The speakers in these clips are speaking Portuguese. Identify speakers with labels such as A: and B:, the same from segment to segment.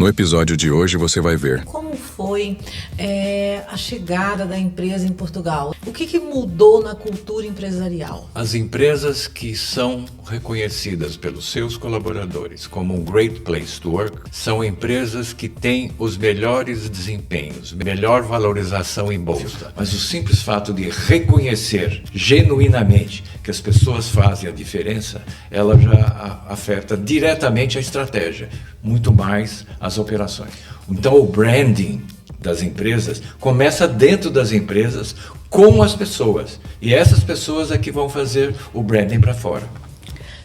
A: No episódio de hoje você vai ver
B: como foi a chegada da empresa em Portugal. O que mudou na cultura empresarial?
C: As empresas que são reconhecidas pelos seus colaboradores como um Great Place to Work são empresas que têm os melhores desempenhos, melhor valorização em bolsa. Mas o simples fato de reconhecer genuinamente que as pessoas fazem a diferença, ela já afeta diretamente a estratégia, muito mais as operações. Então o branding das empresas começa dentro das empresas com as pessoas. E essas pessoas é que vão fazer o branding para fora.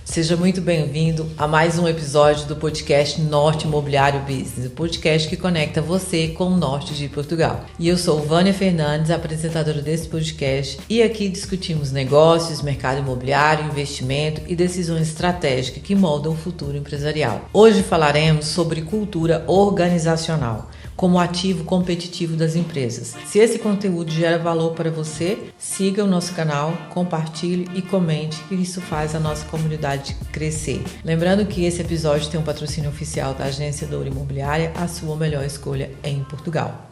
B: Seja muito bem-vindo a mais um episódio do podcast Norte Imobiliário Business, o podcast que conecta você com o norte de Portugal. E eu sou Vânia Fernandes, apresentadora desse podcast, e aqui discutimos negócios, mercado imobiliário, investimento e decisões estratégicas que moldam o futuro empresarial. Hoje falaremos sobre cultura organizacional como ativo competitivo das empresas. Se esse conteúdo gera valor para você, siga o nosso canal, compartilhe e comente, que isso faz a nossa comunidade crescer. Lembrando que esse episódio tem um patrocínio oficial da Agência Douro Imobiliária, a sua melhor escolha em Portugal.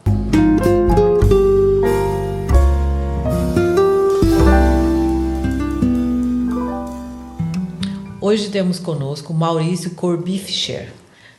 B: Hoje temos conosco Maurício Corbifischer,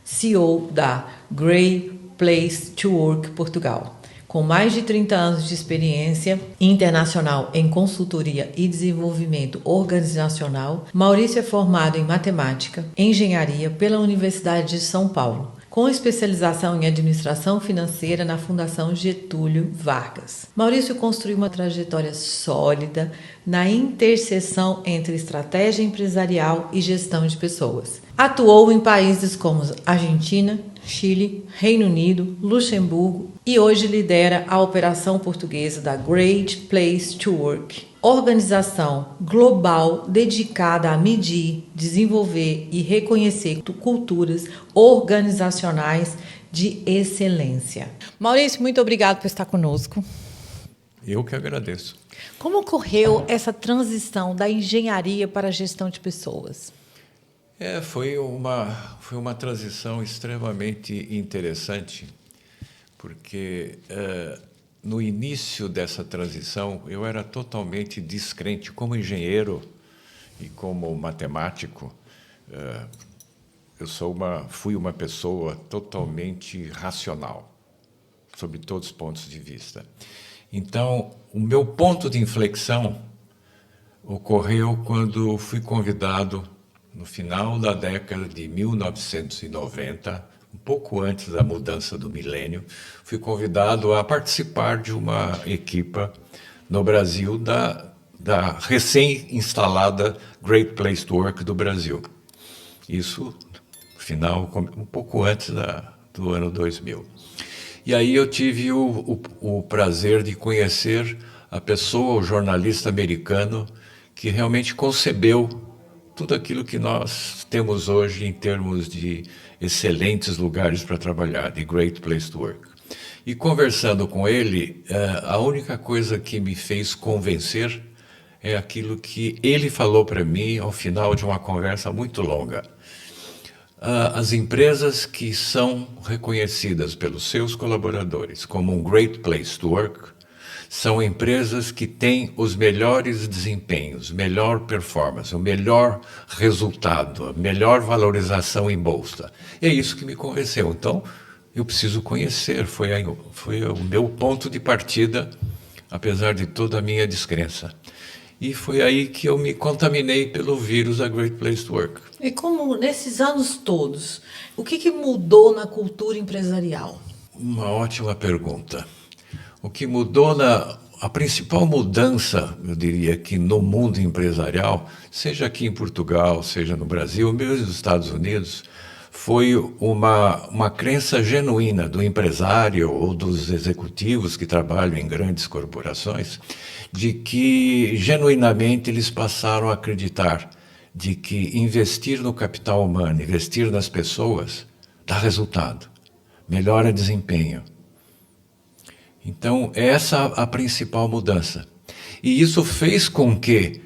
B: CEO da Great Place to Work Portugal. Com mais de 30 anos de experiência internacional em consultoria e desenvolvimento organizacional, Maurício é formado em matemática e engenharia pela Universidade de São Paulo, com especialização em administração financeira na Fundação Getúlio Vargas. Maurício construiu uma trajetória sólida na interseção entre estratégia empresarial e gestão de pessoas. Atuou em países como Argentina, Chile, Reino Unido, Luxemburgo e hoje lidera a operação portuguesa da Great Place to Work, organização global dedicada a medir, desenvolver e reconhecer culturas organizacionais de excelência. Maurício, muito obrigado por estar conosco.
C: Eu que agradeço.
B: Como ocorreu essa transição da engenharia para a gestão de pessoas?
C: Foi uma transição extremamente interessante, porque no início dessa transição eu era totalmente descrente como engenheiro e como matemático. Fui uma pessoa totalmente racional, sob todos os pontos de vista. Então, o meu ponto de inflexão ocorreu quando fui convidado, no final da década de 1990, um pouco antes da mudança do milênio, fui convidado a participar de uma equipa no Brasil da recém-instalada Great Place to Work do Brasil. Isso, um pouco antes do ano 2000. E aí eu tive o prazer de conhecer a pessoa, o jornalista americano, que realmente concebeu tudo aquilo que nós temos hoje em termos de excelentes lugares para trabalhar, de Great Place to Work. E conversando com ele, a única coisa que me fez convencer é aquilo que ele falou para mim ao final de uma conversa muito longa. As empresas que são reconhecidas pelos seus colaboradores como um Great Place to Work são empresas que têm os melhores desempenhos, melhor performance, o melhor resultado, a melhor valorização em bolsa. E é isso que me convenceu. Então, eu preciso conhecer. Foi o meu ponto de partida, apesar de toda a minha descrença. E foi aí que eu me contaminei pelo vírus da Great Place to Work.
B: E como nesses anos todos, o que mudou na cultura empresarial?
C: Uma ótima pergunta. O que mudou a principal mudança, eu diria que no mundo empresarial, seja aqui em Portugal, seja no Brasil, mesmo nos Estados Unidos, foi uma crença genuína do empresário ou dos executivos que trabalham em grandes corporações, de que genuinamente eles passaram a acreditar de que investir no capital humano, investir nas pessoas, dá resultado, melhora desempenho. Então, essa é a principal mudança. E isso fez com que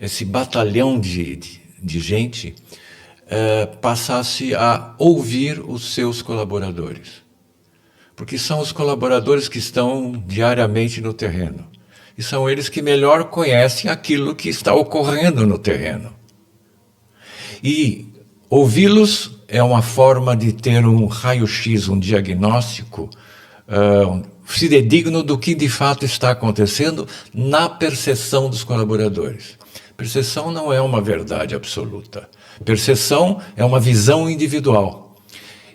C: esse batalhão de gente passasse a ouvir os seus colaboradores. Porque são os colaboradores que estão diariamente no terreno. E são eles que melhor conhecem aquilo que está ocorrendo no terreno. E ouvi-los é uma forma de ter um raio-x, um diagnóstico fidedigno do que de fato está acontecendo na percepção dos colaboradores. Percepção não é uma verdade absoluta. Percepção é uma visão individual.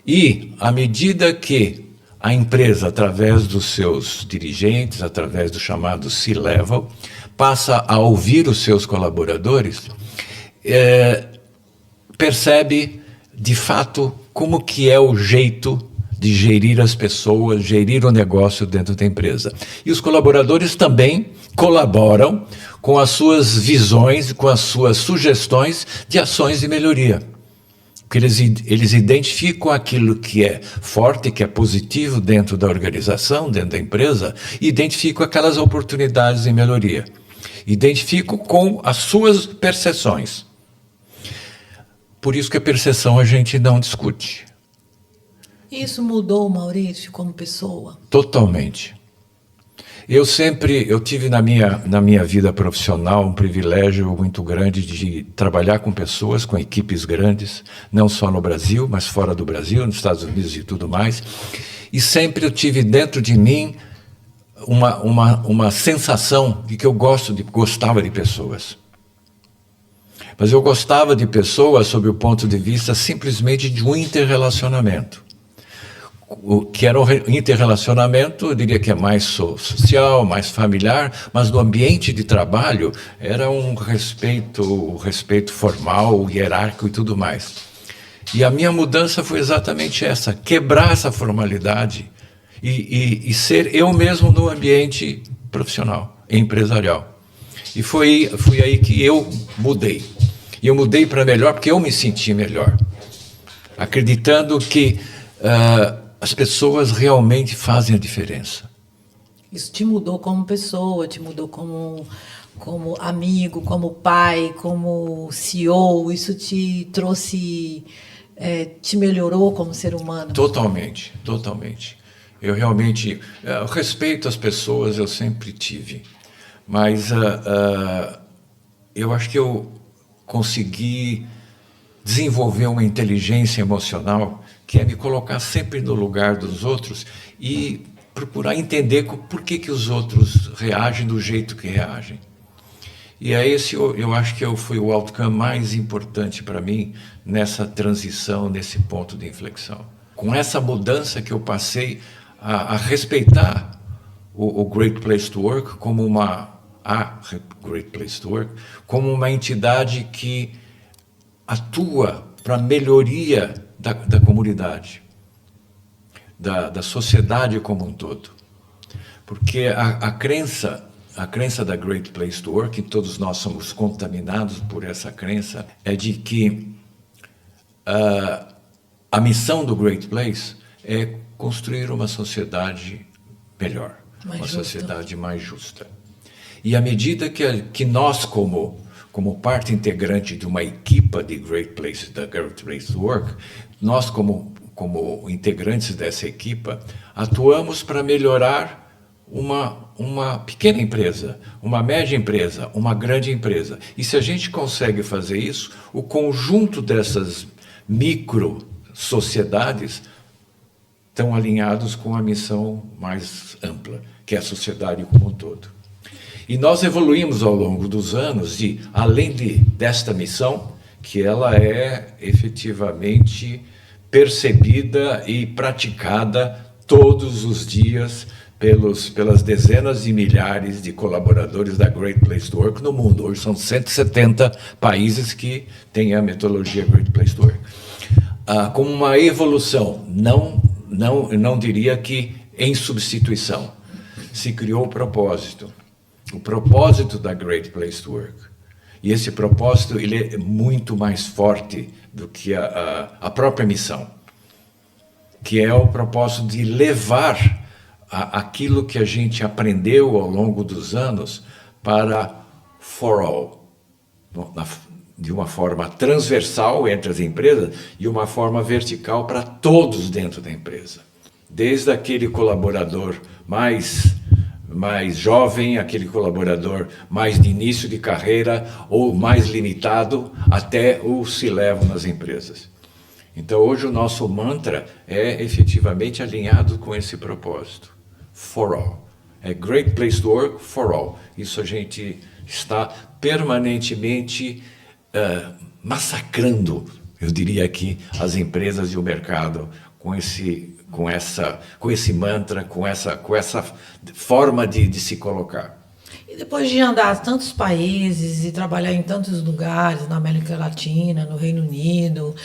C: E, à medida que a empresa, através dos seus dirigentes, através do chamado C-Level, passa a ouvir os seus colaboradores, percebe, de fato, como que é o jeito de gerir as pessoas, gerir o negócio dentro da empresa. E os colaboradores também colaboram com as suas visões, com as suas sugestões de ações de melhoria. Porque eles identificam aquilo que é forte, que é positivo dentro da organização, dentro da empresa, e identificam aquelas oportunidades de melhoria. Identificam com as suas percepções. Por isso que a percepção a gente não discute.
B: Isso mudou o Maurício como pessoa?
C: Totalmente. Eu tive na minha vida profissional um privilégio muito grande de trabalhar com pessoas, com equipes grandes, não só no Brasil, mas fora do Brasil, nos Estados Unidos e tudo mais. E sempre eu tive dentro de mim uma sensação de que eu gostava de pessoas. Mas eu gostava de pessoas sob o ponto de vista simplesmente de um interrelacionamento. O que era um interrelacionamento, eu diria que é mais social, mais familiar, mas no ambiente de trabalho era um respeito formal, hierárquico e tudo mais. E a minha mudança foi exatamente essa, quebrar essa formalidade e ser eu mesmo no ambiente profissional, empresarial. E foi aí que eu mudei. E eu mudei para melhor porque eu me senti melhor, acreditando que as pessoas realmente fazem a diferença.
B: Isso te mudou como pessoa, te mudou como amigo, como pai, como CEO, isso te trouxe, te melhorou como ser humano?
C: Totalmente, totalmente. Eu realmente, respeito às pessoas eu sempre tive, mas eu acho que eu consegui desenvolver uma inteligência emocional que é me colocar sempre no lugar dos outros e procurar entender por que os outros reagem do jeito que reagem. E é esse, eu acho que foi o outcome mais importante para mim nessa transição, nesse ponto de inflexão. Com essa mudança que eu passei a respeitar o Great Place to Work como Great Place to Work como uma entidade que atua para a melhoria da comunidade, da sociedade como um todo. Porque a crença da Great Place to Work, e todos nós somos contaminados por essa crença, é de que a missão do Great Place é construir uma sociedade melhor, uma sociedade mais justa. E à medida que nós, como parte integrante de uma equipa de da Great Place to Work, nós, como integrantes dessa equipa, atuamos para melhorar uma pequena empresa, uma média empresa, uma grande empresa. E se a gente consegue fazer isso, o conjunto dessas micro-sociedades estão alinhados com a missão mais ampla, que é a sociedade como um todo. E nós evoluímos ao longo dos anos e, além desta missão, que ela é efetivamente percebida e praticada todos os dias pelas dezenas de milhares de colaboradores da Great Place to Work no mundo. Hoje são 170 países que têm a metodologia Great Place to Work. Como uma evolução, não diria que em substituição, se criou o propósito da Great Place to Work. E esse propósito ele é muito mais forte do que a própria missão, que é o propósito de levar aquilo que a gente aprendeu ao longo dos anos para for all, de uma forma transversal entre as empresas e uma forma vertical para todos dentro da empresa. Desde aquele colaborador mais jovem, aquele colaborador mais de início de carreira ou mais limitado, até o C-level nas empresas. Então hoje o nosso mantra é efetivamente alinhado com esse propósito. For all. É Great Place to Work for all. Isso a gente está permanentemente massacrando, eu diria aqui, as empresas e o mercado com esse mantra, com essa forma de se colocar.
B: E depois de andar em tantos países e trabalhar em tantos lugares, na América Latina, no Reino Unido,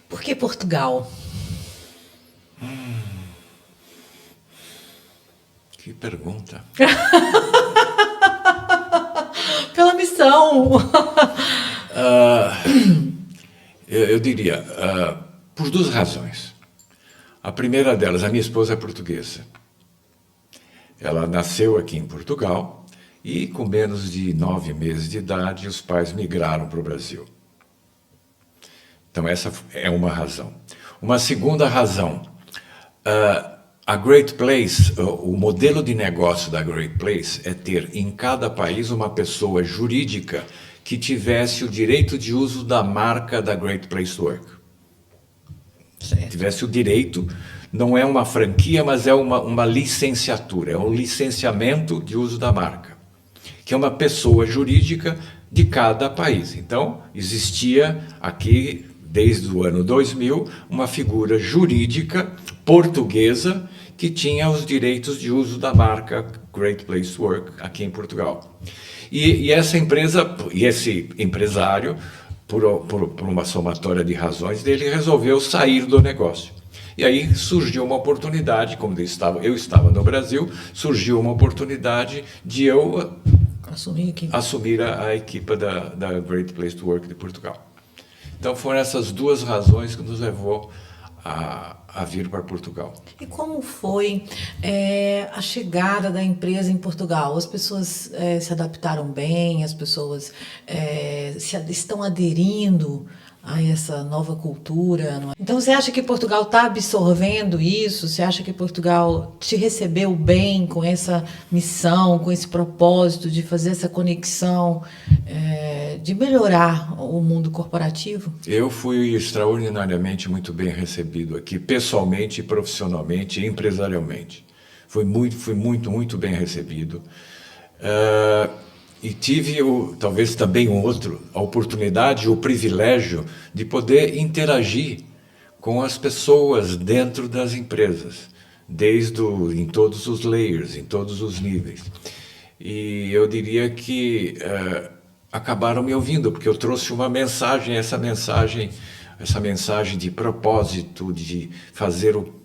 B: por que Portugal?
C: Que pergunta.
B: Pela missão.
C: Eu diria, por duas razões. A primeira delas, a minha esposa é portuguesa. Ela nasceu aqui em Portugal e, com menos de 9 meses de idade, os pais migraram para o Brasil. Então, essa é uma razão. Uma segunda razão, a Great Place, o modelo de negócio da Great Place é ter em cada país uma pessoa jurídica que tivesse o direito de uso da marca da Great Place to Work.
B: Certo.
C: Tivesse o direito, não é uma franquia, mas é uma licenciatura, é um licenciamento de uso da marca, que é uma pessoa jurídica de cada país. Então, existia aqui, desde o ano 2000, uma figura jurídica portuguesa que tinha os direitos de uso da marca Great Place to Work aqui em Portugal. E essa empresa, e esse empresário, por uma somatória de razões dele, resolveu sair do negócio. E aí surgiu uma oportunidade, como eu estava no Brasil, surgiu uma oportunidade de eu assumir a equipa da Great Place to Work de Portugal. Então foram essas duas razões que nos levou a vir para Portugal.
B: E como foi a chegada da empresa em Portugal? As pessoas se adaptaram bem? As pessoas estão aderindo a essa nova cultura? Não é? Então você acha que Portugal está absorvendo isso? Você acha que Portugal te recebeu bem com essa missão, com esse propósito de fazer essa conexão, de melhorar o mundo corporativo?
C: Eu fui extraordinariamente muito bem recebido aqui, pessoalmente, profissionalmente e empresarialmente. Fui muito bem recebido. E tive, talvez também a oportunidade, o privilégio de poder interagir com as pessoas dentro das empresas, em todos os layers, em todos os níveis. E eu diria que acabaram me ouvindo, porque eu trouxe uma mensagem, essa mensagem de propósito, de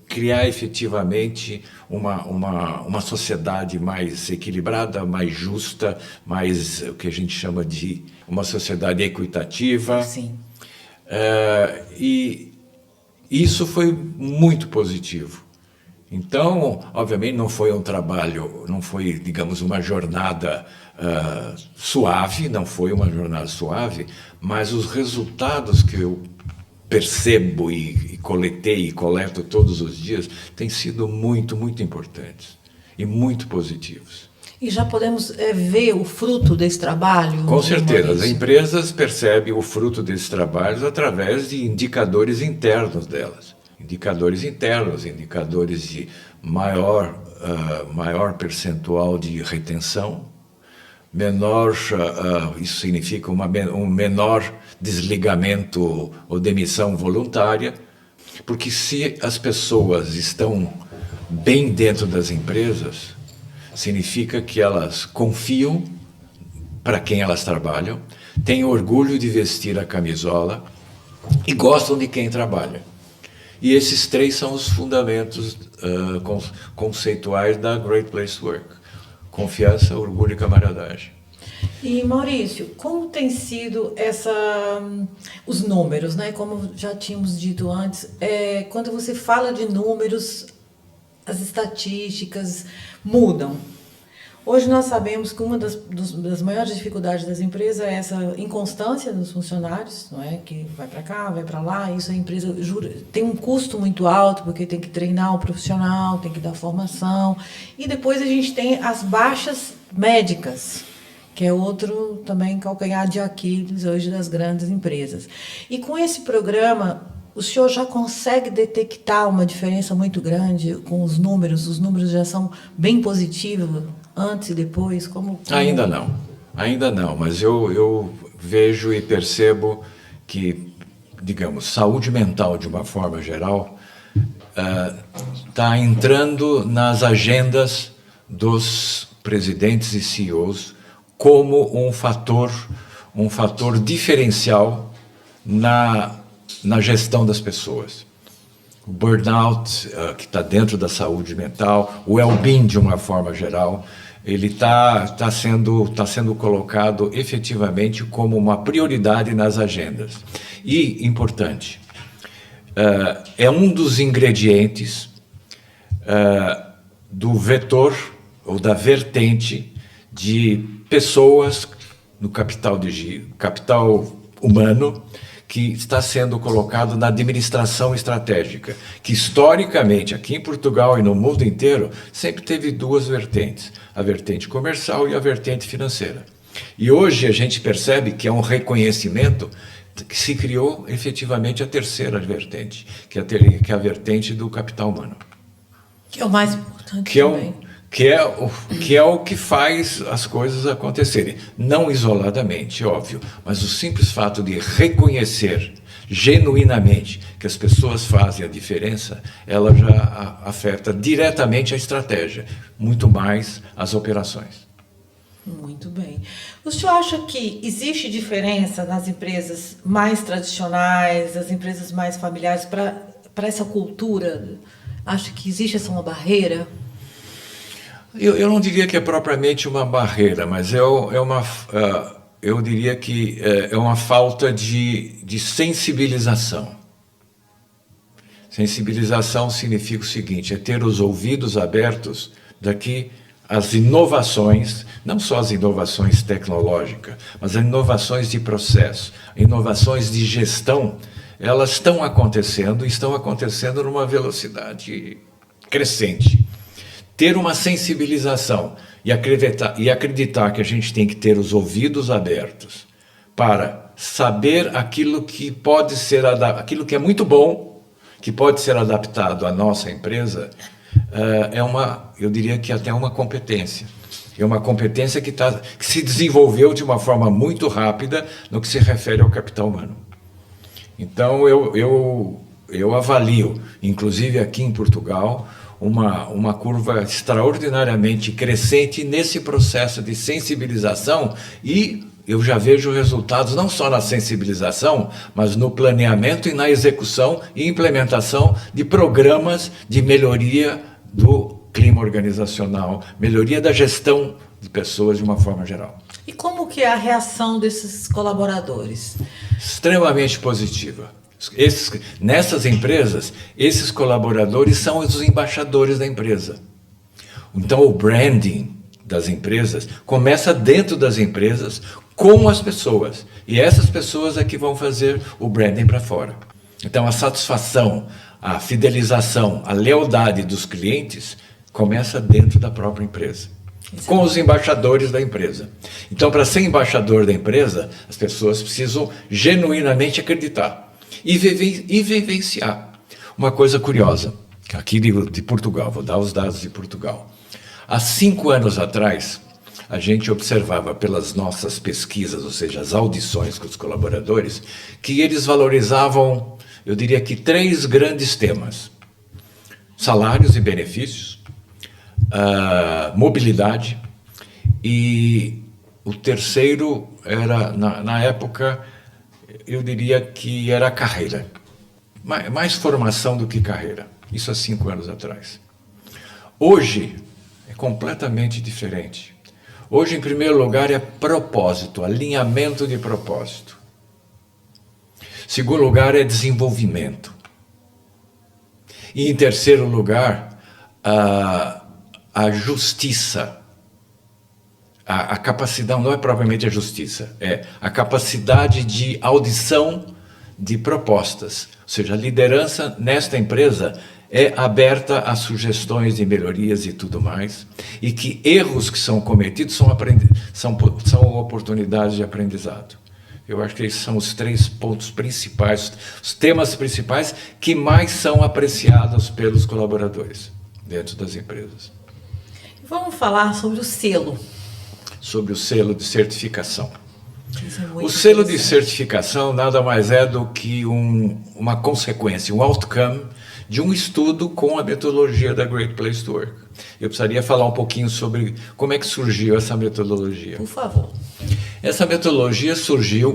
C: criar efetivamente uma sociedade mais equilibrada, mais justa, mais o que a gente chama de uma sociedade equitativa.
B: Sim.
C: E isso foi muito positivo. Então, obviamente, não foi um trabalho, não foi, digamos, uma jornada suave, mas os resultados que eu percebo e coletei e coleto todos os dias têm sido muito importantes e muito positivos.
B: E já podemos ver o fruto desse trabalho?
C: Com certeza, as empresas percebem o fruto desses trabalhos através de indicadores internos delas. Indicadores internos, indicadores de maior percentual de retenção, isso significa um menor desligamento ou demissão voluntária, porque se as pessoas estão bem dentro das empresas, significa que elas confiam para quem elas trabalham, têm orgulho de vestir a camisola e gostam de quem trabalha. E esses três são os fundamentos conceituais da Great Place to Work: confiança, orgulho e camaradagem.
B: E Maurício, como tem sido os números, né? Como já tínhamos dito antes, quando você fala de números, as estatísticas mudam. Hoje nós sabemos que uma das maiores dificuldades das empresas é essa inconstância dos funcionários, não é? Que vai para cá, vai para lá, isso a empresa tem um custo muito alto, porque tem que treinar o profissional, tem que dar formação. E depois a gente tem as baixas médicas, que é outro também calcanhar de Aquiles hoje das grandes empresas. E com esse programa, o senhor já consegue detectar uma diferença muito grande com os números já são bem positivos, antes e depois? Como...
C: Ainda não, mas eu vejo e percebo que, digamos, saúde mental, de uma forma geral, está entrando nas agendas dos presidentes e CEOs como um fator diferencial na gestão das pessoas. O burnout, que está dentro da saúde mental, o well-being de uma forma geral, ele está sendo colocado efetivamente como uma prioridade nas agendas. E, importante, é um dos ingredientes do vetor ou da vertente de pessoas no capital humano, que está sendo colocado na administração estratégica, que historicamente, aqui em Portugal e no mundo inteiro, sempre teve duas vertentes, a vertente comercial e a vertente financeira. E hoje a gente percebe que é um reconhecimento que se criou efetivamente a terceira vertente, que é a vertente do capital humano.
B: Que é o mais importante também.
C: Que é o que faz as coisas acontecerem. Não isoladamente, óbvio, mas o simples fato de reconhecer genuinamente que as pessoas fazem a diferença, ela já afeta diretamente a estratégia, muito mais as operações.
B: Muito bem. O senhor acha que existe diferença nas empresas mais tradicionais, as empresas mais familiares, para essa cultura? Acha que existe essa uma barreira?
C: Eu não diria que é propriamente uma barreira, mas eu diria que é uma falta de sensibilização. Sensibilização significa o seguinte, é ter os ouvidos abertos daqui às inovações, não só as inovações tecnológicas, mas as inovações de processo, inovações de gestão, elas estão acontecendo numa velocidade crescente. Ter uma sensibilização e acreditar que a gente tem que ter os ouvidos abertos para saber aquilo que aquilo que é muito bom, que pode ser adaptado à nossa empresa, eu diria que até uma competência. É uma competência que se desenvolveu de uma forma muito rápida no que se refere ao capital humano. Então eu avalio, inclusive aqui em Portugal, uma curva extraordinariamente crescente nesse processo de sensibilização, e eu já vejo resultados não só na sensibilização, mas no planeamento e na execução e implementação de programas de melhoria do clima organizacional, melhoria da gestão de pessoas de uma forma geral.
B: E como que é a reação desses colaboradores?
C: Extremamente positiva. Nessas empresas, esses colaboradores são os embaixadores da empresa. Então, o branding das empresas começa dentro das empresas com as pessoas. E essas pessoas é que vão fazer o branding para fora. Então, a satisfação, a fidelização, a lealdade dos clientes começa dentro da própria empresa, com os embaixadores da empresa. Então, para ser embaixador da empresa, as pessoas precisam genuinamente acreditar e vivenciar. Uma coisa curiosa, aqui de Portugal, vou dar os dados de Portugal. Há 5 anos atrás, a gente observava pelas nossas pesquisas, ou seja, as audições com os colaboradores, que eles valorizavam, eu diria que 3 grandes temas: salários e benefícios, mobilidade, e o terceiro era, na época, eu diria que era a carreira. Mais formação do que carreira. Isso há 5 anos atrás. Hoje é completamente diferente. Hoje, em primeiro lugar, é propósito, alinhamento de propósito. Segundo lugar, é desenvolvimento. E, em terceiro lugar, a justiça. A capacidade não é propriamente a justiça, é a capacidade de audição de propostas. Ou seja, a liderança nesta empresa é aberta a sugestões de melhorias e tudo mais, e que erros que são cometidos são oportunidades de aprendizado. Eu acho que esses são os 3 pontos principais, os temas principais que mais são apreciados pelos colaboradores dentro das empresas.
B: Vamos falar sobre o selo.
C: Sobre o selo de certificação.
B: Isso é muito
C: O selo de
B: interessante.
C: certificação nada mais é do que uma consequência, um outcome de um estudo com a metodologia da Great Place to Work. Eu precisaria falar um pouquinho sobre como é que surgiu essa metodologia.
B: Por favor.
C: Essa metodologia surgiu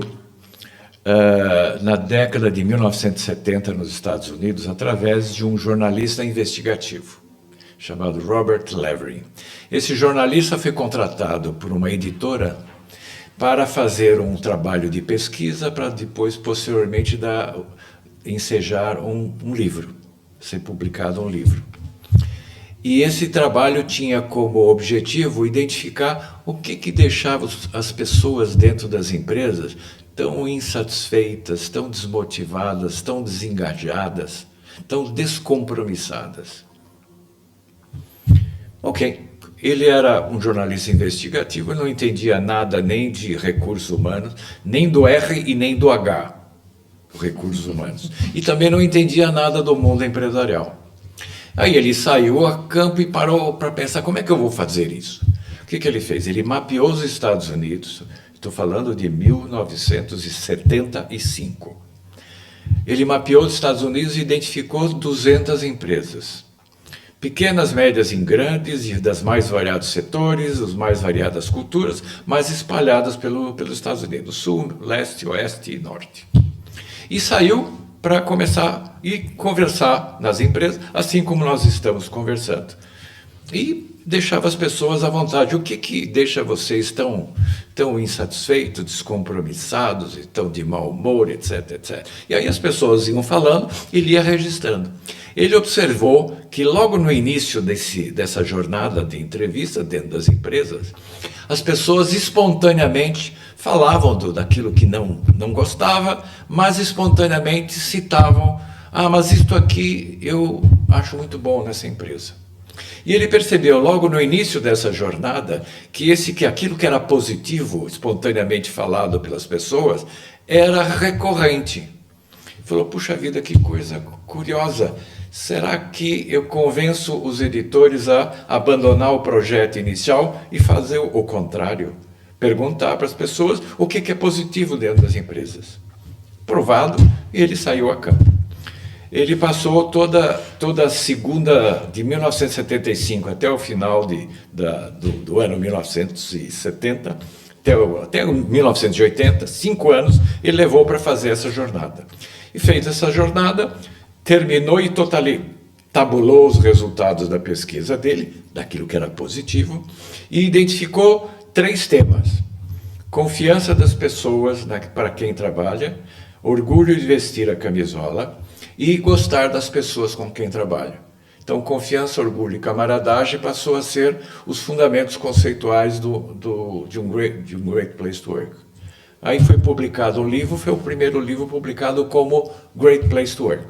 C: na década de 1970 nos Estados Unidos através de um jornalista investigativo chamado Robert Levery. Esse jornalista foi contratado por uma editora para fazer um trabalho de pesquisa para depois, posteriormente, ensejar um livro, ser publicado um livro. E esse trabalho tinha como objetivo identificar o que deixava as pessoas dentro das empresas tão insatisfeitas, tão desmotivadas, tão desengajadas, tão descompromissadas. Ok, ele era um jornalista investigativo, não entendia nada nem de recursos humanos, nem do R e nem do H, recursos humanos, e também não entendia nada do mundo empresarial. Aí ele saiu a campo e parou para pensar, como é que eu vou fazer isso? O que ele fez? Ele mapeou os Estados Unidos, estou falando de 1975. Ele mapeou os Estados Unidos e identificou 200 empresas. Pequenas, médias e grandes, e das mais variados setores, as mais variadas culturas, mas espalhadas pelos Estados Unidos, sul, leste, oeste e norte. E saiu para começar e conversar nas empresas, assim como nós estamos conversando. E deixava as pessoas à vontade. O que deixa vocês tão insatisfeitos, descompromissados, e tão de mau humor, etc, etc. E aí as pessoas iam falando e ele ia registrando. Ele observou que logo no início dessa jornada de entrevista dentro das empresas, as pessoas espontaneamente falavam daquilo que não gostava, mas espontaneamente citavam, mas isto aqui eu acho muito bom nessa empresa. E ele percebeu logo no início dessa jornada que aquilo que era positivo, espontaneamente falado pelas pessoas, era recorrente. Falou, puxa vida, que coisa curiosa. Será que eu convenço os editores a abandonar o projeto inicial e fazer o contrário? Perguntar para as pessoas o que é positivo dentro das empresas. Provado, ele saiu a campo. Ele passou toda a segunda, de 1975 até o final do ano 1970, até 1980, 5 anos, ele levou para fazer essa jornada. E fez essa jornada, terminou e tabulou os resultados da pesquisa dele, daquilo que era positivo, e identificou 3 temas. Confiança das pessoas para quem trabalha, orgulho de vestir a camisola e gostar das pessoas com quem trabalha. Então, confiança, orgulho e camaradagem passou a ser os fundamentos conceituais de um Great Place to Work. Aí foi publicado um livro, foi o primeiro livro publicado como Great Place to Work,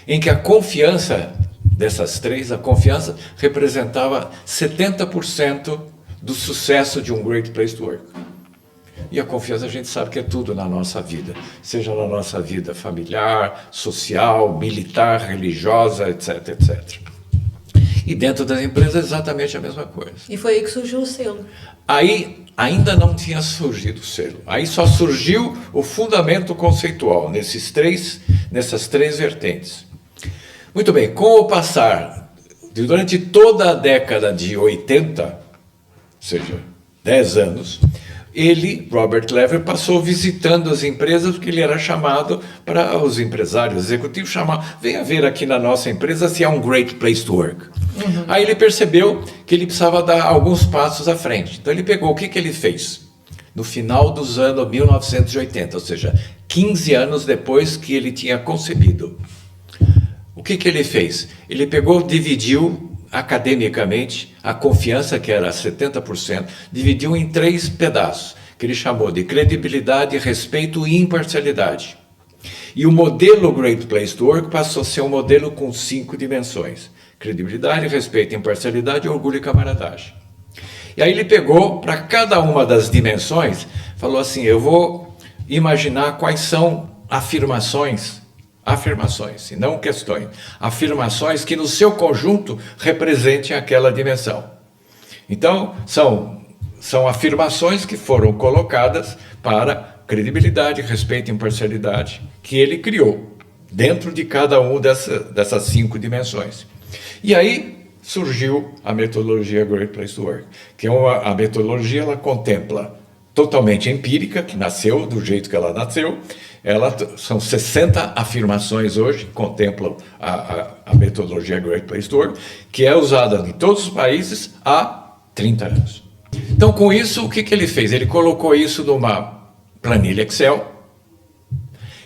C: em que a confiança dessas 3, a confiança representava 70% do sucesso de um Great Place to Work. E a confiança a gente sabe que é tudo na nossa vida, seja na nossa vida familiar, social, militar, religiosa, etc, etc. E dentro das empresas é exatamente a mesma coisa.
B: E foi aí que surgiu o selo.
C: Aí ainda não tinha surgido o selo. Aí só surgiu o fundamento conceitual nessas três vertentes. Muito bem, com o passar, durante toda a década de 80, ou seja, 10 anos, Robert Lever, passou visitando as empresas, porque ele era chamado para os empresários executivos chamar, venha ver aqui na nossa empresa se é um great place to work. Uhum. Aí ele percebeu que ele precisava dar alguns passos à frente. Então ele pegou, o que ele fez? No final dos anos 1980, ou seja, 15 anos depois que ele tinha concebido. O que ele fez? Ele pegou, dividiu academicamente, a confiança, que era 70%, dividiu em 3 pedaços, que ele chamou de credibilidade, respeito e imparcialidade. E o modelo Great Place to Work passou a ser um modelo com 5 dimensões: credibilidade, respeito, imparcialidade, orgulho e camaradagem. E aí ele pegou para cada uma das dimensões, falou assim: eu vou imaginar quais são afirmações, e não questões, afirmações que no seu conjunto representem aquela dimensão. Então, são afirmações que foram colocadas para credibilidade, respeito e imparcialidade, que ele criou dentro de cada uma dessas 5 dimensões. E aí surgiu a metodologia Great Place to Work, que a metodologia, ela contempla totalmente empírica, que nasceu do jeito que ela nasceu. São 60 afirmações hoje que contemplam a metodologia Great Place to Work, que é usada em todos os países há 30 anos. Então, com isso, o que ele fez? Ele colocou isso numa planilha Excel,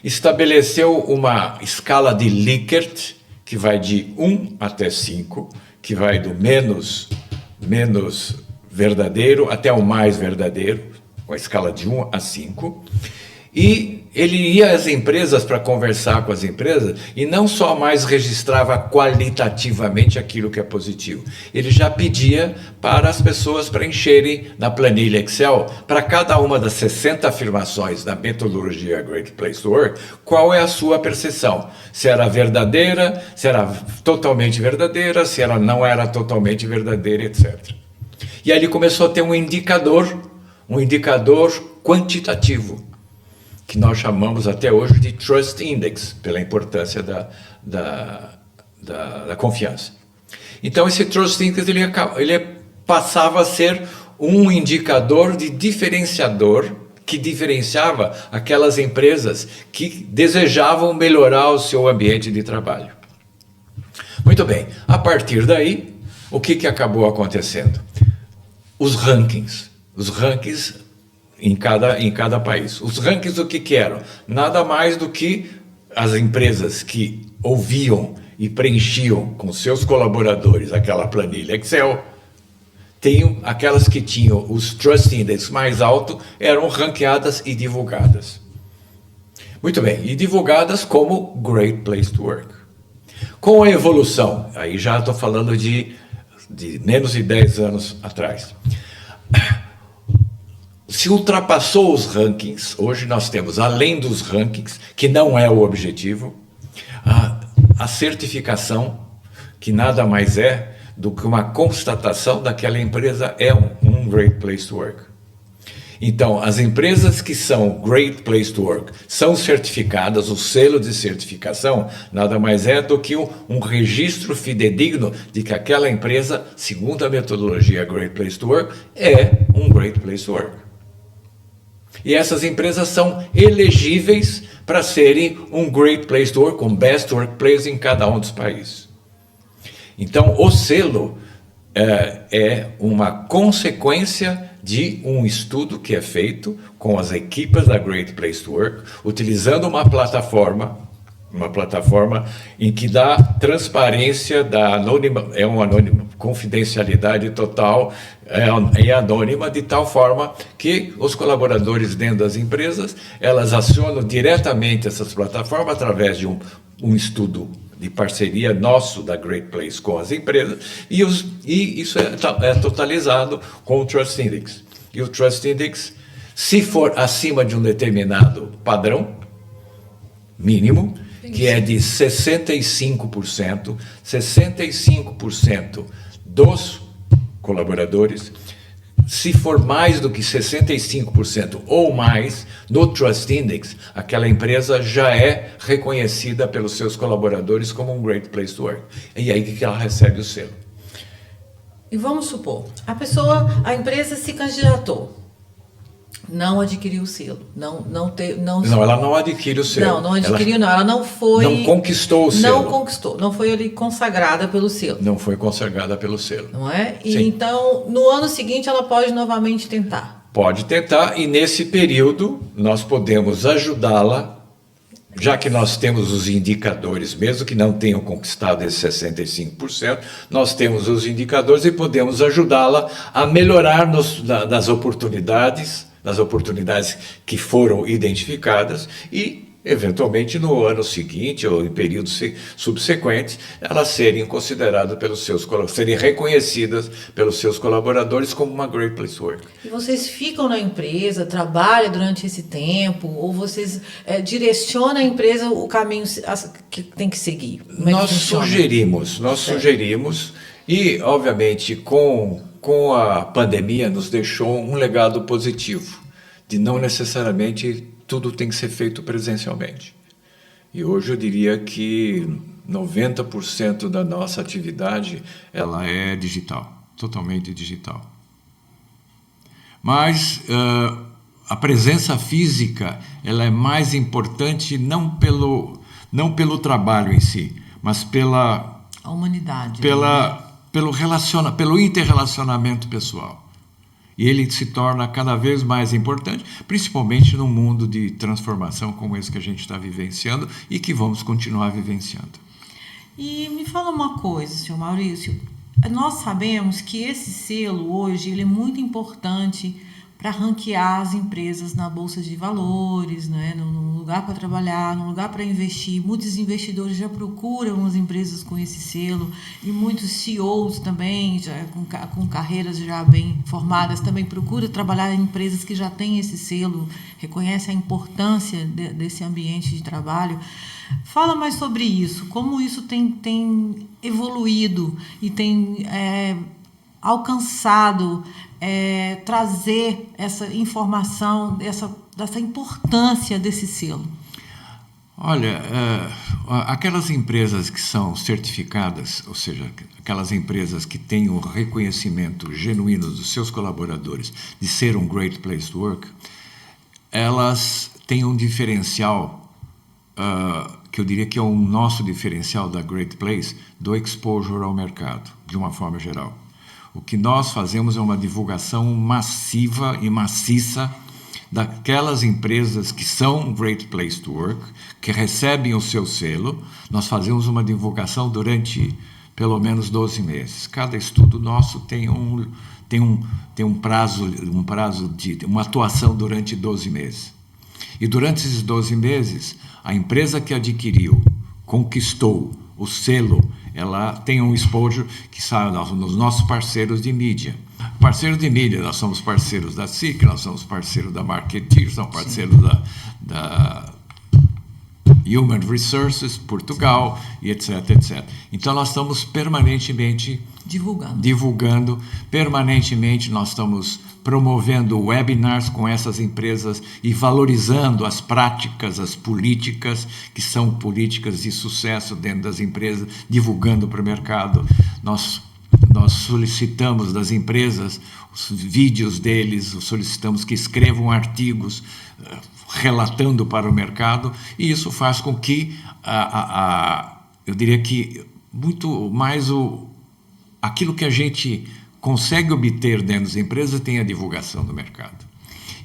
C: estabeleceu uma escala de Likert, que vai de 1 até 5, que vai do menos verdadeiro até o mais verdadeiro, com a escala de 1 a 5, e ele ia às empresas para conversar com as empresas e não só mais registrava qualitativamente aquilo que é positivo, ele já pedia para as pessoas preencherem na planilha Excel, para cada uma das 60 afirmações da metodologia Great Place to Work, qual é a sua percepção, se era verdadeira, se era totalmente verdadeira, se ela não era totalmente verdadeira, etc. E aí ele começou a ter um indicador quantitativo, que nós chamamos até hoje de Trust Index, pela importância da confiança. Então, esse Trust Index ele passava a ser um indicador de diferenciador, que diferenciava aquelas empresas que desejavam melhorar o seu ambiente de trabalho. Muito bem, a partir daí, o que acabou acontecendo? Os rankings em cada país. Os rankings, o que eram? Nada mais do que as empresas que ouviam e preenchiam com seus colaboradores aquela planilha Excel, aquelas que tinham os Trust Index mais alto, eram ranqueadas e divulgadas. Muito bem, e divulgadas como Great Place to Work. Com a evolução, aí já estou falando de menos de 10 anos atrás, se ultrapassou os rankings. Hoje nós temos, além dos rankings, que não é o objetivo, a certificação, que nada mais é do que uma constatação daquela empresa é um Great Place to Work. Então, as empresas que são Great Place to Work são certificadas, o selo de certificação nada mais é do que um registro fidedigno de que aquela empresa, segundo a metodologia Great Place to Work, é um Great Place to Work. E essas empresas são elegíveis para serem um Great Place to Work, um Best Workplace em cada um dos países. Então, o selo é uma consequência de um estudo que é feito com as equipes da Great Place to Work, utilizando uma plataforma em que dá transparência, confidencialidade total, é anônima, de tal forma que os colaboradores dentro das empresas, elas acionam diretamente essas plataformas através de um estudo de parceria nosso da Great Place com as empresas, e isso é totalizado com o Trust Index. E o Trust Index, se for acima de um determinado padrão mínimo, que é de 65% dos colaboradores, se for mais do que 65% ou mais no Trust Index, aquela empresa já é reconhecida pelos seus colaboradores como um Great Place to Work. E aí que ela recebe o selo.
B: E vamos supor, a empresa se candidatou, não adquiriu o selo, não,
C: ela não adquire o selo.
B: Não adquiriu, ela não foi...
C: Não conquistou o selo.
B: Não foi ali consagrada pelo selo.
C: Não foi consagrada pelo selo.
B: Não é? E
C: sim.
B: Então, no ano seguinte, ela pode novamente tentar.
C: Pode tentar, e nesse período, nós podemos ajudá-la já que nós temos os indicadores, mesmo que não tenham conquistado esses 65%, nós temos os indicadores e podemos ajudá-la a melhorar nas oportunidades que foram identificadas e, eventualmente, no ano seguinte ou em períodos subsequentes, elas serem consideradas serem reconhecidas pelos seus colaboradores como uma Great Place to Work.
B: E vocês ficam na empresa, trabalham durante esse tempo, ou vocês direcionam a empresa o caminho que tem que seguir?
C: Nós sugerimos e, obviamente, com a pandemia nos deixou um legado positivo, de não necessariamente tudo tem que ser feito presencialmente. E hoje eu diria que 90% da nossa atividade ela é digital, totalmente digital. Mas a presença física ela é mais importante não pelo trabalho em si, mas pela
B: a humanidade,
C: pelo interrelacionamento pessoal. E ele se torna cada vez mais importante, principalmente num mundo de transformação como esse que a gente está vivenciando e que vamos continuar vivenciando.
B: E me fala uma coisa, senhor Maurício. Nós sabemos que esse selo hoje ele é muito importante para ranquear as empresas na Bolsa de Valores, né? Num lugar para trabalhar, num lugar para investir. Muitos investidores já procuram as empresas com esse selo e muitos CEOs também, já com carreiras já bem formadas, também procuram trabalhar em empresas que já têm esse selo, reconhecem a importância desse ambiente de trabalho. Fala mais sobre isso, como isso tem evoluído e tem alcançado trazer essa informação, dessa importância desse selo?
C: Olha, aquelas empresas que são certificadas, ou seja, aquelas empresas que têm o reconhecimento genuíno dos seus colaboradores de ser um Great Place to Work, elas têm um diferencial, que eu diria que é o nosso diferencial da Great Place, do exposure ao mercado, de uma forma geral. O que nós fazemos é uma divulgação massiva e maciça daquelas empresas que são Great Place to Work, que recebem o seu selo. Nós fazemos uma divulgação durante pelo menos 12 meses. Cada estudo nosso tem um prazo de uma atuação durante 12 meses. E durante esses 12 meses, a empresa que adquiriu, conquistou o selo, ela tem um exposure que sai nos nossos parceiros de mídia. Parceiros de mídia, nós somos parceiros da SIC, nós somos parceiros da Marketeer, somos parceiros da Human Resources, Portugal, e etc, etc. Então, nós estamos permanentemente divulgando, permanentemente nós estamos promovendo webinars com essas empresas e valorizando as práticas, as políticas, que são políticas de sucesso dentro das empresas, divulgando para o mercado. Nós solicitamos das empresas os vídeos deles, solicitamos que escrevam artigos relatando para o mercado, e isso faz com que, eu diria que muito mais aquilo que a gente consegue obter dentro das empresas tem a divulgação do mercado.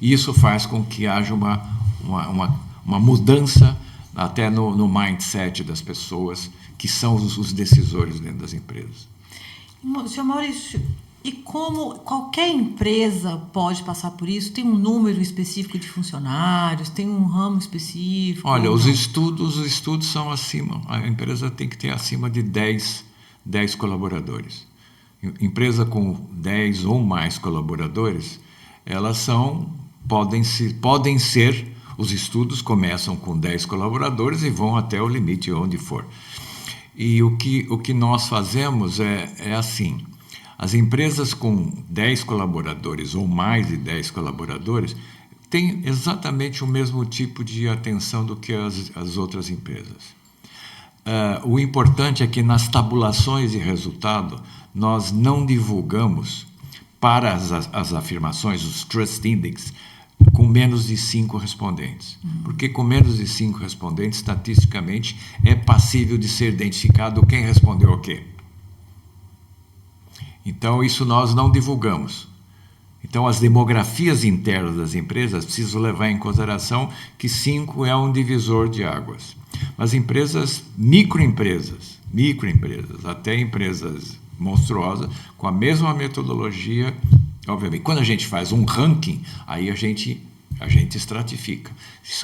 C: E isso faz com que haja uma mudança até no mindset das pessoas, que são os decisores dentro das empresas.
B: Senhor Maurício, e como qualquer empresa pode passar por isso? Tem um número específico de funcionários? Tem um ramo específico?
C: Olha, os estudos são acima. A empresa tem que ter acima de 10 colaboradores. Empresa com 10 ou mais colaboradores, elas podem ser, os estudos começam com 10 colaboradores e vão até o limite onde for. E o que nós fazemos é assim: as empresas com 10 colaboradores ou mais de 10 colaboradores têm exatamente o mesmo tipo de atenção do que as outras empresas. O importante é que nas tabulações de resultado nós não divulgamos para as afirmações, os Trust Index, com menos de 5 respondentes. Porque com menos de 5 respondentes, estatisticamente, é passível de ser identificado quem respondeu o quê. Então, isso nós não divulgamos. Então, as demografias internas das empresas precisam levar em consideração que 5 é um divisor de águas. Mas empresas, microempresas, até empresas monstruosas, com a mesma metodologia, obviamente. Quando a gente faz um ranking, aí a gente estratifica.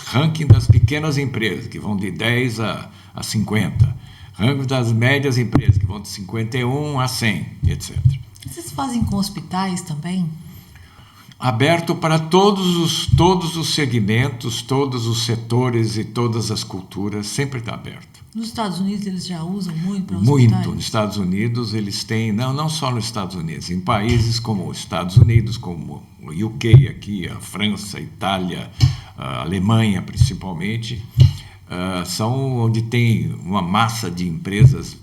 C: Ranking das pequenas empresas, que vão de 10 a 50. Ranking das médias empresas, que vão de 51 a 100, etc.
B: Vocês fazem com hospitais também?
C: Aberto para todos os segmentos, todos os setores e todas as culturas, sempre está aberto.
B: Nos Estados Unidos eles já usam muito para hospitais?
C: Muito. Nos Estados Unidos eles têm, não só nos Estados Unidos, em países como os Estados Unidos, como o UK aqui, a França, a Itália, a Alemanha principalmente, são onde tem uma massa de empresas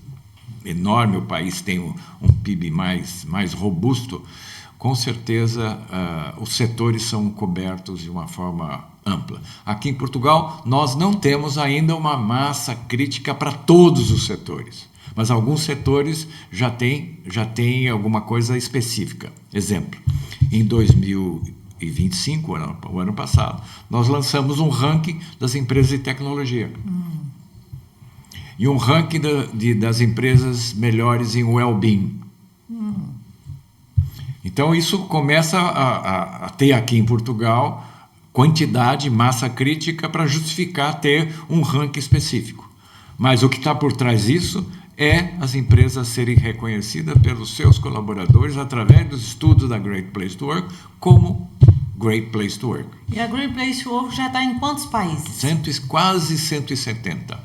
C: enorme, o país tem um PIB mais robusto. Com certeza, os setores são cobertos de uma forma ampla. Aqui em Portugal, nós não temos ainda uma massa crítica para todos os setores, mas alguns setores já têm alguma coisa específica. Exemplo, em 2025, o ano passado, nós lançamos um ranking das empresas de tecnologia. E um ranking das empresas melhores em well-being. Então, isso começa a ter aqui em Portugal quantidade, massa crítica para justificar ter um ranking específico. Mas o que está por trás disso é as empresas serem reconhecidas pelos seus colaboradores através dos estudos da Great Place to Work como Great Place to Work.
B: E a Great Place to Work já está em quantos países?
C: Quase 170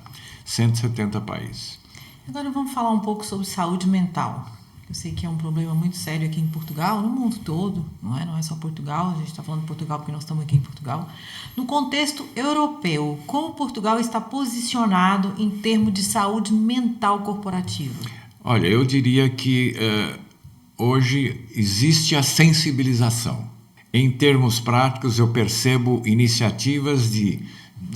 C: países.
B: Agora vamos falar um pouco sobre saúde mental. Eu sei que é um problema muito sério aqui em Portugal, no mundo todo, não é só Portugal, a gente está falando de Portugal porque nós estamos aqui em Portugal. No contexto europeu, como Portugal está posicionado em termos de saúde mental corporativa?
C: Olha, eu diria que hoje existe a sensibilização. Em termos práticos, eu percebo iniciativas de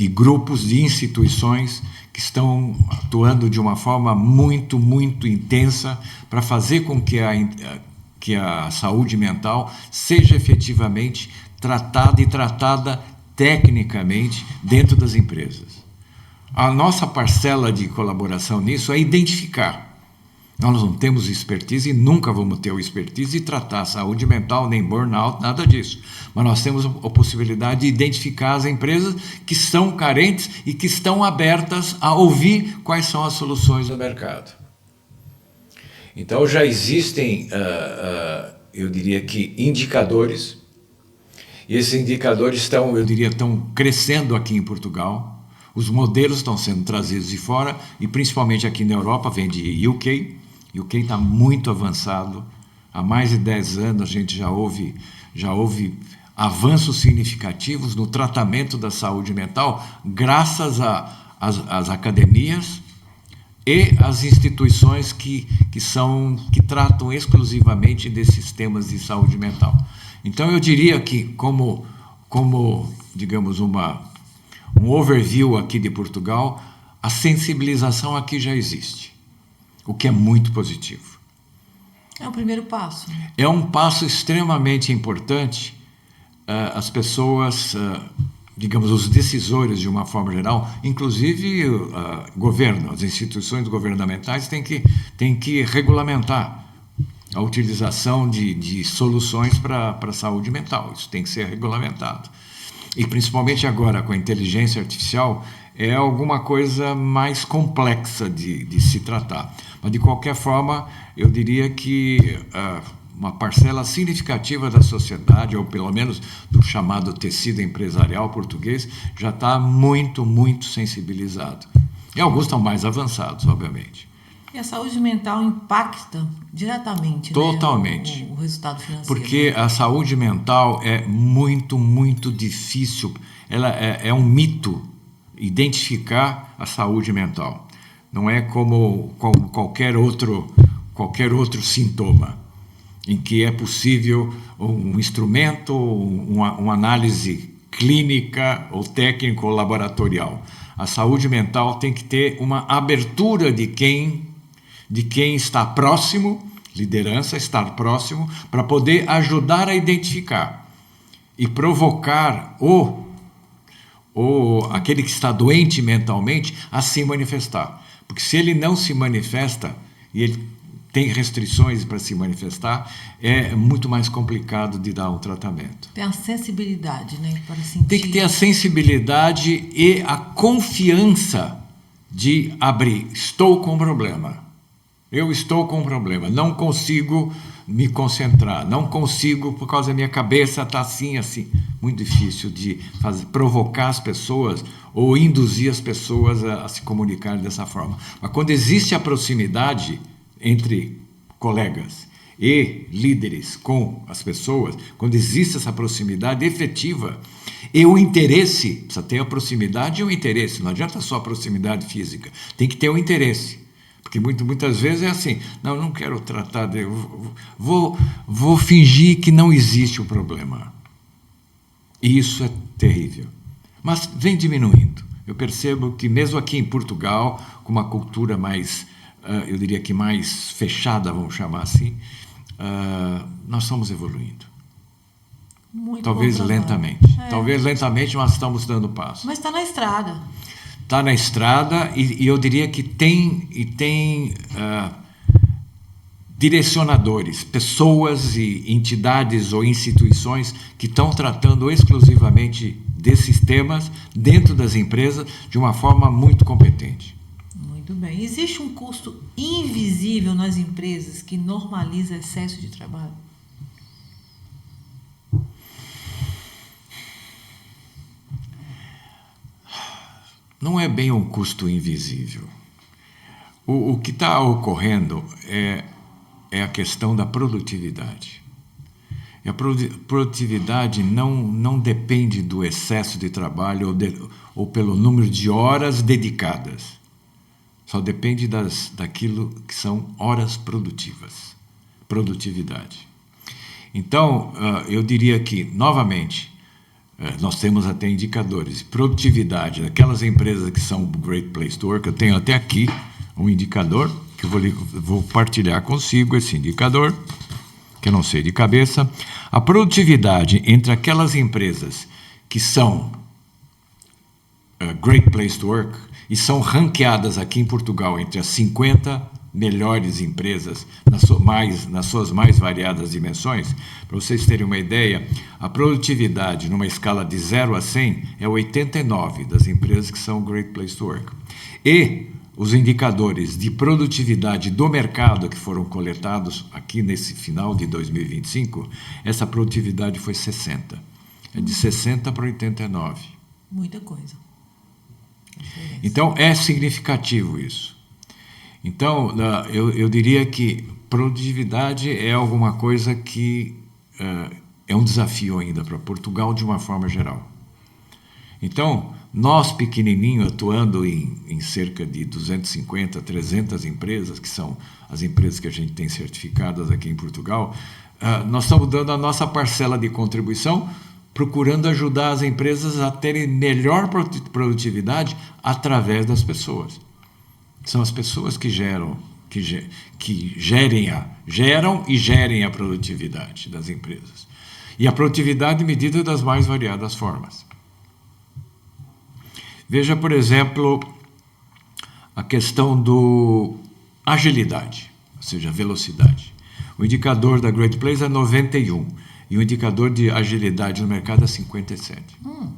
C: grupos, de instituições que estão atuando de uma forma muito, muito intensa para fazer com que a saúde mental seja efetivamente tratada tecnicamente dentro das empresas. A nossa parcela de colaboração nisso é identificar. Nós não temos expertise e nunca vamos ter o expertise de tratar saúde mental, nem burnout, nada disso. Mas nós temos a possibilidade de identificar as empresas que são carentes e que estão abertas a ouvir quais são as soluções do mercado. Então já existem, eu diria que, indicadores, e esses indicadores estão crescendo aqui em Portugal. Os modelos estão sendo trazidos de fora, e principalmente aqui na Europa, vem de UK. O UK está muito avançado. Há mais de 10 anos a gente já houve avanços significativos no tratamento da saúde mental, graças às academias e às instituições que tratam exclusivamente desses temas de saúde mental. Então eu diria que como digamos, um overview aqui de Portugal, a sensibilização aqui já existe, o que é muito positivo.
B: É o primeiro passo.
C: É um passo extremamente importante. As pessoas, digamos, os decisores de uma forma geral, inclusive governo, as instituições governamentais têm que regulamentar a utilização de soluções para a saúde mental. Isso tem que ser regulamentado. E principalmente agora com a inteligência artificial, é alguma coisa mais complexa de se tratar. Mas, de qualquer forma, eu diria que uma parcela significativa da sociedade, ou pelo menos do chamado tecido empresarial português, já está muito, muito sensibilizado. E alguns estão mais avançados, obviamente.
B: E a saúde mental impacta diretamente,
C: totalmente,
B: né, o resultado financeiro.
C: Porque a saúde mental é muito, muito difícil. Ela é um mito identificar a saúde mental. Não é como qualquer outro sintoma, em que é possível um instrumento, uma análise clínica ou técnico ou laboratorial. A saúde mental tem que ter uma abertura de quem está próximo Liderança, estar próximo para poder ajudar a identificar e provocar aquele que está doente mentalmente a se manifestar. Porque se ele não se manifesta e ele tem restrições para se manifestar, é muito mais complicado de dar um tratamento.
B: Tem a sensibilidade, né? Para sentir.
C: Tem que ter a sensibilidade e a confiança de abrir. Estou com um problema. Eu estou com um problema. Não consigo me concentrar. Não consigo, por causa da minha cabeça está assim, assim. Muito difícil de provocar as pessoas ou induzir as pessoas a se comunicar dessa forma. Mas quando existe a proximidade entre colegas e líderes com as pessoas, quando existe essa proximidade efetiva e o interesse, precisa ter a proximidade e o interesse, não adianta só a proximidade física, tem que ter o interesse, porque muitas vezes é assim, não quero tratar, vou fingir que não existe o problema, e isso é terrível, mas vem diminuindo. Eu percebo que mesmo aqui em Portugal, com uma cultura mais eu diria que mais fechada, vamos chamar assim, nós estamos evoluindo.
B: Muito
C: talvez lentamente. Talvez lentamente, mas estamos dando passo.
B: Mas está na estrada.
C: Está na estrada e eu diria que tem direcionadores, pessoas e entidades ou instituições que estão tratando exclusivamente desses temas dentro das empresas de uma forma muito competente.
B: Muito bem. Existe um custo invisível nas empresas que normaliza excesso de trabalho?
C: Não é bem um custo invisível. O que está ocorrendo é a questão da produtividade. E a produtividade não depende do excesso de trabalho ou pelo número de horas dedicadas. Só depende daquilo que são horas produtivas, produtividade. Então, eu diria que, novamente, nós temos até indicadores. Produtividade daquelas empresas que são Great Place to Work, eu tenho até aqui um indicador, que eu vou partilhar consigo esse indicador, que eu não sei de cabeça. A produtividade entre aquelas empresas que são Great Place to Work e são ranqueadas aqui em Portugal entre as 50 melhores empresas nas suas mais variadas dimensões. Para vocês terem uma ideia, a produtividade numa escala de 0 a 100 é 89 das empresas que são Great Place to Work. E os indicadores de produtividade do mercado que foram coletados aqui nesse final de 2025, essa produtividade foi 60. É de 60 para 89.
B: Muita coisa.
C: Então, é significativo isso. Então, eu diria que produtividade é alguma coisa que é um desafio ainda para Portugal de uma forma geral. Então, nós pequenininho, atuando em cerca de 250, 300 empresas, que são as empresas que a gente tem certificadas aqui em Portugal, nós estamos dando a nossa parcela de contribuição, procurando ajudar as empresas a terem melhor produtividade através das pessoas. São as pessoas que geram e gerem a produtividade das empresas. E a produtividade medida das mais variadas formas. Veja, por exemplo, a questão do agilidade, ou seja, velocidade. O indicador da Great Place é 91 e o indicador de agilidade no mercado é 57. Eu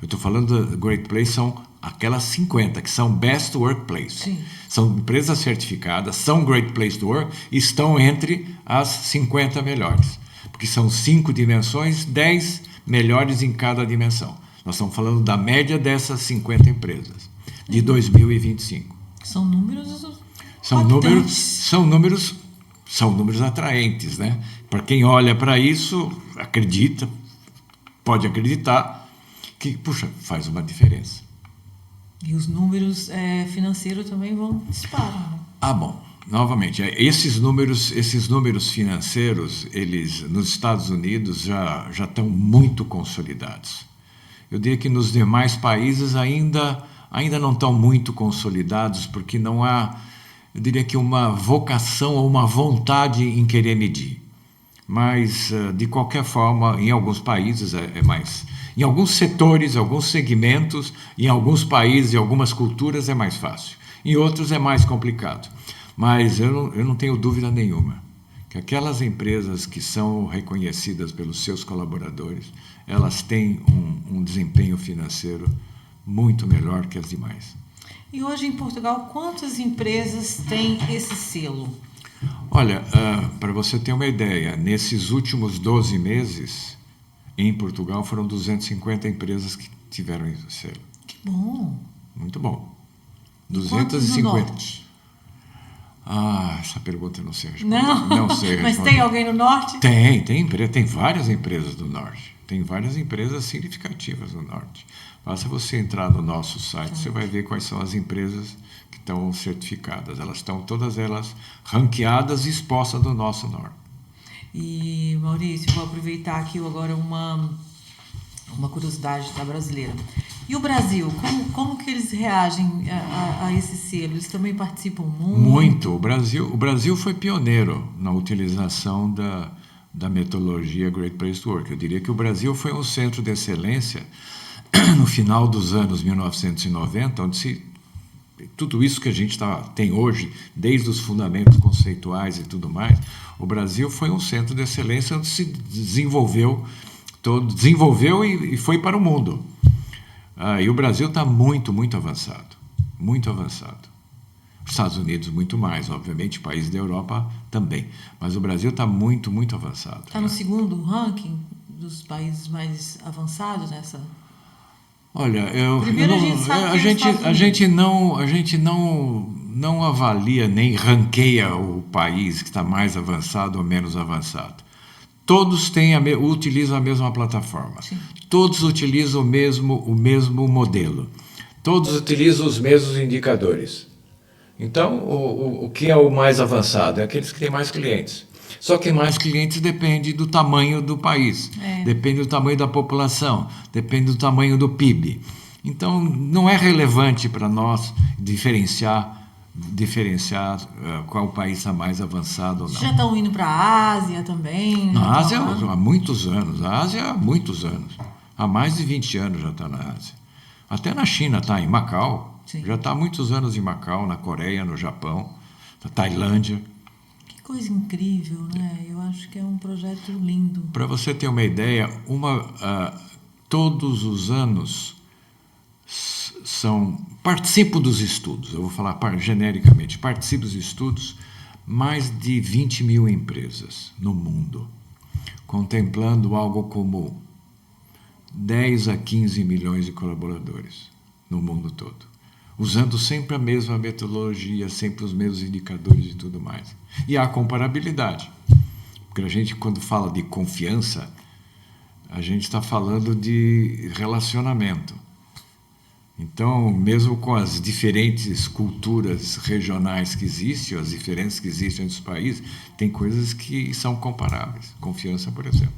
C: estou falando da Great Place, são aquelas 50 que são Best Workplace.
B: Sim.
C: São empresas certificadas, são Great Place to Work e estão entre as 50 melhores. Porque são 5 dimensões, 10 melhores em cada dimensão. Nós estamos falando da média dessas 50 empresas, de 2025.
B: São números
C: São números atraentes, né? Para quem olha para isso, pode acreditar que, puxa, faz uma diferença.
B: E os números financeiros também vão disparar.
C: Bom, novamente, esses números financeiros, eles nos Estados Unidos já estão muito consolidados. Eu diria que nos demais países ainda não estão muito consolidados, porque não há eu diria que uma vocação ou uma vontade em querer medir. Mas, de qualquer forma, em alguns países é mais... Em alguns setores, alguns segmentos, em alguns países e algumas culturas é mais fácil. Em outros é mais complicado. Mas eu não tenho dúvida nenhuma que aquelas empresas que são reconhecidas pelos seus colaboradores, elas têm um desempenho financeiro muito melhor que as demais.
B: E hoje em Portugal, quantas empresas têm esse selo?
C: Olha, para você ter uma ideia, nesses últimos 12 meses, em Portugal, foram 250 empresas que tiveram esse selo.
B: Que bom!
C: Muito bom.
B: E 250. No norte?
C: Essa pergunta eu não sei responder.
B: Não
C: sei responder.
B: Mas tem alguém no norte?
C: Tem várias empresas do norte. Tem várias empresas significativas no norte. Basta você entrar no nosso site, você vai ver quais são as empresas que estão certificadas. Elas estão todas elas ranqueadas e expostas no nosso norte.
B: E, Maurício, vou aproveitar aqui agora uma curiosidade da brasileira. E o Brasil, como que eles reagem a esse selo? Eles também participam muito?
C: Muito. O Brasil foi pioneiro na utilização da metodologia Great Place to Work. Eu diria que o Brasil foi um centro de excelência no final dos anos 1990, onde tudo isso que a gente tem hoje, desde os fundamentos conceituais e tudo mais, o Brasil foi um centro de excelência onde se desenvolveu e foi para o mundo. E o Brasil está muito, muito avançado. Muito avançado. Os Estados Unidos muito mais, obviamente, países da Europa também. Mas o Brasil está muito, muito avançado.
B: Está no segundo ranking dos países mais avançados nessa...
C: Olha,
B: a gente
C: não avalia nem ranqueia o país que está mais avançado ou menos avançado. Todos utilizam a mesma plataforma.
B: Sim.
C: Todos utilizam o mesmo modelo. Todos utilizam os mesmos indicadores. Então, o que é o mais avançado? É aqueles que têm mais clientes. Só que mais clientes depende do tamanho do país, depende do tamanho da população, depende do tamanho do PIB. Então, não é relevante para nós diferenciar qual país está mais avançado ou não.
B: Já estão indo para a Ásia também?
C: Na Ásia há muitos anos. A Ásia há muitos anos. Há mais de 20 anos já está na Ásia. Até na China está, em Macau.
B: Sim.
C: Já está há muitos anos em Macau, na Coreia, no Japão, na Tailândia.
B: Que coisa incrível, né? Eu acho que é um projeto lindo.
C: Para você ter uma ideia, todos os anos participo dos estudos, eu vou falar genericamente, participo dos estudos mais de 20 mil empresas no mundo, contemplando algo como 10 a 15 milhões de colaboradores no mundo todo, usando sempre a mesma metodologia, sempre os mesmos indicadores e tudo mais. E há comparabilidade, porque a gente, quando fala de confiança, a gente está falando de relacionamento. Então, mesmo com as diferentes culturas regionais que existem, as diferenças que existem entre os países, tem coisas que são comparáveis. Confiança, por exemplo.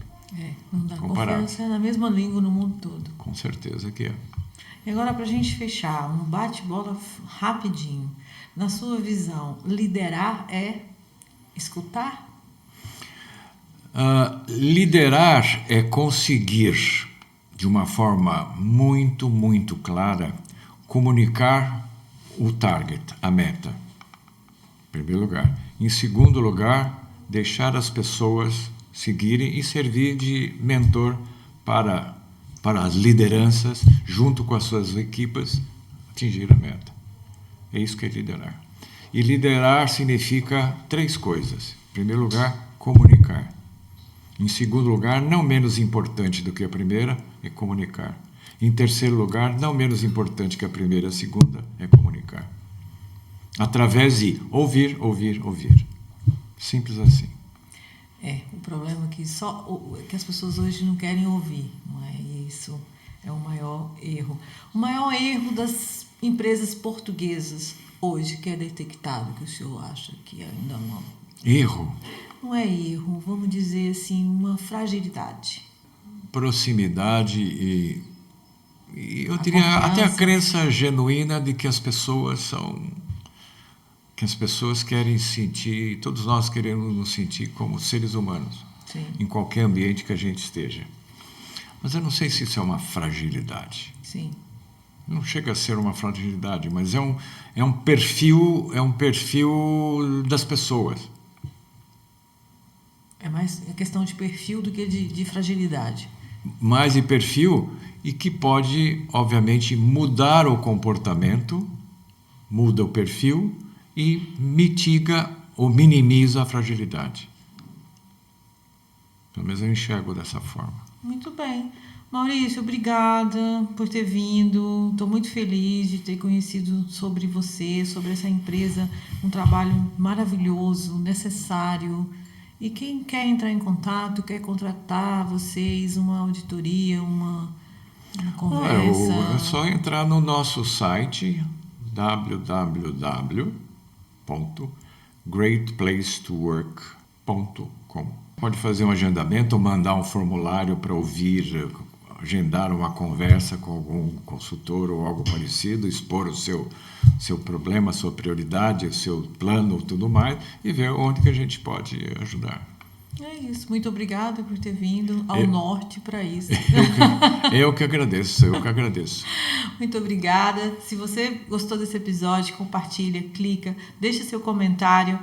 B: Não dá. Confiança é na mesma língua no mundo todo.
C: Com certeza que é.
B: E agora, para a gente fechar, um bate-bola rapidinho. Na sua visão, liderar é escutar?
C: Liderar é conseguir, de uma forma muito, muito clara, comunicar o target, a meta, em primeiro lugar. Em segundo lugar, deixar as pessoas seguirem e servir de mentor para as lideranças, junto com as suas equipas, atingir a meta. É isso que é liderar. E liderar significa 3 coisas. Em primeiro lugar, comunicar. Em segundo lugar, não menos importante do que a primeira, é comunicar. Em terceiro lugar, não menos importante que a primeira e a segunda, é comunicar. Através de ouvir, ouvir, ouvir. Simples assim.
B: O problema é que as pessoas hoje não querem ouvir, não é? E isso é o maior erro. O maior erro das empresas portuguesas hoje que é detectado, que o senhor acha que ainda não...
C: Erro?
B: Não é erro, vamos dizer assim, uma fragilidade.
C: Proximidade e eu diria até a crença genuína de que as pessoas que as pessoas querem sentir, todos nós queremos nos sentir como seres humanos,
B: Sim.
C: em qualquer ambiente que a gente esteja. Mas eu não sei se isso é uma fragilidade.
B: Sim.
C: Não chega a ser uma fragilidade, mas é um perfil das pessoas.
B: É mais questão de perfil do que de fragilidade.
C: Mais de perfil e que pode, obviamente, mudar o comportamento, muda o perfil e mitiga ou minimiza a fragilidade. Pelo menos eu enxergo dessa forma.
B: Muito bem. Maurício, obrigada por ter vindo. Estou muito feliz de ter conhecido sobre você, sobre essa empresa, um trabalho maravilhoso, necessário. E quem quer entrar em contato, quer contratar vocês, uma auditoria, uma conversa...
C: É só entrar no nosso site www.greatplacetowork.com. Pode fazer um agendamento ou mandar um formulário para ouvir, agendar uma conversa com algum consultor ou algo parecido, expor o seu problema, a sua prioridade, o seu plano, tudo mais, e ver onde que a gente pode ajudar.
B: É isso. Muito obrigada por ter vindo ao norte para isso.
C: Eu que agradeço.
B: Muito obrigada. Se você gostou desse episódio, compartilha, clica, deixa seu comentário.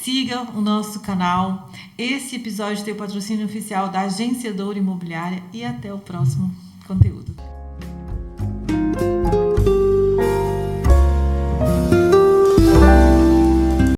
B: Siga o nosso canal. Esse episódio tem o patrocínio oficial da Agenciadora Imobiliária e até o próximo conteúdo.